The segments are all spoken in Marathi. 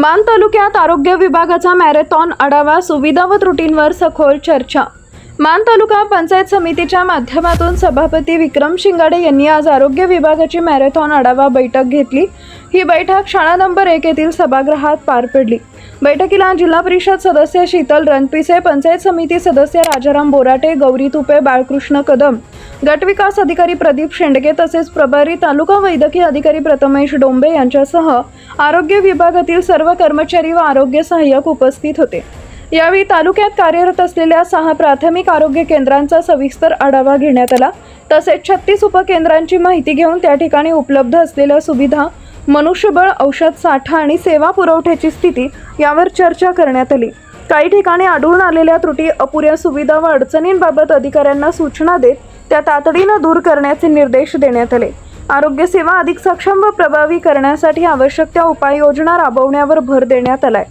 मान तालुक्यात आरोग्य विभागाचा मॅरेथॉन आढावा, सुविधा व त्रुटींवर सखोल चर्चा। मान तालुका पंचायत समितीच्या माध्यमातून सभापती विक्रम शिंगाडे यांनी आज आरोग्य विभागाची मॅरेथॉन आढावा बैठक घेतली। ही बैठक शाळा नंबर 1 येथील सभागृहात पार पडली। बैठकीला जिल्हा परिषद सदस्य शीतल रणपिसे, पंचायत समिती सदस्य राजाराम बोराटे, गौरी तुपे, बाळकृष्ण कदम, गट विकास अधिकारी प्रदीप शेंडके तसेच प्रभारी तालुका वैद्यकीय अधिकारी प्रथमेश डोंबे यांच्यासह आरोग्य विभागातील सर्व कर्मचारी व आरोग्य सहाय्यक उपस्थित होते। यावेळी तालुक्यात कार्यरत असलेल्या 6 प्राथमिक आरोग्य केंद्रांचा सविस्तर आढावा घेण्यात आला। तसेच 36 उपकेंद्रांची माहिती घेऊन त्या ठिकाणी उपलब्ध असलेल्या सुविधा, मनुष्यबळ, औषध साठा आणि सेवा पुरवठ्याची स्थिती यावर चर्चा करण्यात आली। काही ठिकाणी आढळून आलेल्या त्रुटी, अपुऱ्या सुविधा व अडचणींबाबत अधिकाऱ्यांना सूचना देत त्या तातडीने दूर करण्याचे निर्देश देण्यात आले। आरोग्य सेवा अधिक सक्षम व प्रभावी करण्यासाठी आवश्यक त्या उपाययोजना राबवण्यावर भर देण्यात आलाय।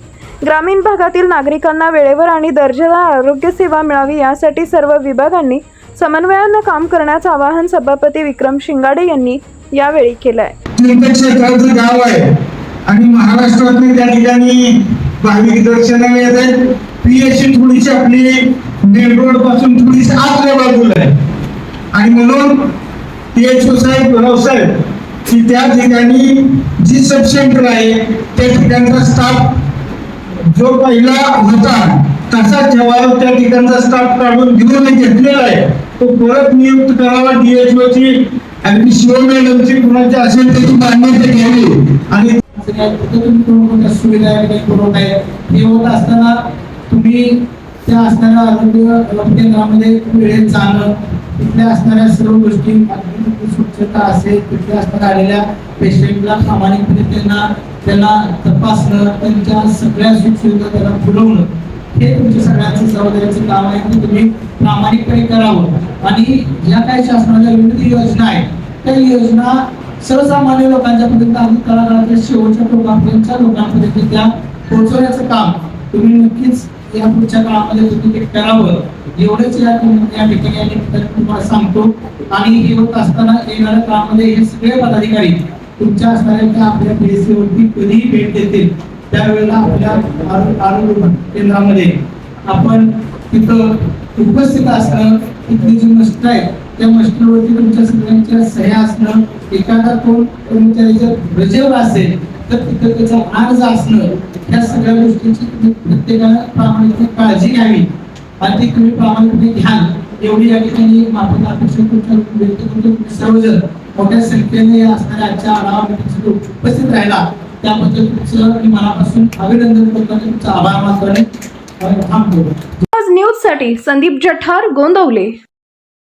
ग्रामीण भागातील नागरिकांना वेळेवर आणि दर्जेदार आरोग्य सेवा मिळावी यासाठी सर्व विभागांनी समन्वयाने काम करण्याचे आवाहन सभापती विक्रम शिंगाडे यांनी यावेळी केले आहे। क्षेत्राचं गाव आहे आणि महाराष्ट्रातले त्या ठिकाणी भाविक दर्शनाला येतात। पीएचसी थोडीशी आपली मेन रोड पासून थोडीशी आतल्या बाजूला आहे आणि म्हणून पीएचओ साहेब रावसाहेब की त्या ठिकाणी जी सब सेंटर आहे त्या ठिकाणचा स्टाफ जो पहिला होता तसा ठेवावा, त्या ठिकाणचा स्टाफ काढून घेऊन घेतलेला आहे तो परत नियुक्त करावा। डीएचओ ची आणि शिव मॅडमची कुणाची असेल त्याची मान्यता घ्यावी आणि सुविधा हे होत असताना तुम्ही त्या असणाऱ्या आरोग्य केंद्रामध्ये वेळेत जाणं, तिथल्या असणाऱ्या सर्व गोष्टी, स्वच्छता असेल, तिथल्या असणाऱ्या आलेल्या पेशंटला प्रामाणिकपणे त्यांना तपासणं, त्यांच्या सगळ्या सुखसुविधा त्यांना पुरवणं हे तुमच्या सगळ्यांचं जबाबदारीचं काम आहे की तुम्ही प्रामाणिकपणे करावं। आणि ज्या काही शासनाच्या विविध योजना आहेत त्या योजना सर्वसामान्य लोकांच्या पर्यंत आणि तळागाळातल्या शेवटच्या लोकांपर्यंत त्या पोहोचवण्याचं काम तुम्ही नक्कीच या पुढच्या काळामध्ये तुम्ही ते करावं एवढंच या ठिकाणी तुम्हाला सांगतो। आणि हे होत असताना येणाऱ्या काळामध्ये हे सगळे पदाधिकारी तुमच्या असणाऱ्या आपल्या पीएचसीवरती कधीही भेट देतील त्यावेळेला आपल्या आरोग्य केंद्रामध्ये आपण तिथं उपस्थित असणं, तिथली जी मस्ट आहे त्या मस्टरवरती तुमच्या सगळ्यांच्या सह्या असणं, एखादा कोण कर्मचारी रजेवर असेल तर तिथं त्याचा अर्ज असणं, ह्या सगळ्या गोष्टींची तुम्ही प्रत्येकानं प्रामाणिकपणे काळजी घ्यावी आणि ती तुम्ही प्रामाणिकपणे घ्याल एवढी या ठिकाणी आपण अपेक्षा व्यक्त करतो। सर्वजण मोठ्या संख्येने असणाऱ्या आजच्या आढावा मीटिंगसाठी उपस्थित राहिला त्याबद्दल तुमचं मी मनापासून अभिनंदन करतो आणि तुमचा आभार मानतो आणि थांबतो। आज न्यूज साठी संदीप जठार, गोंदवले।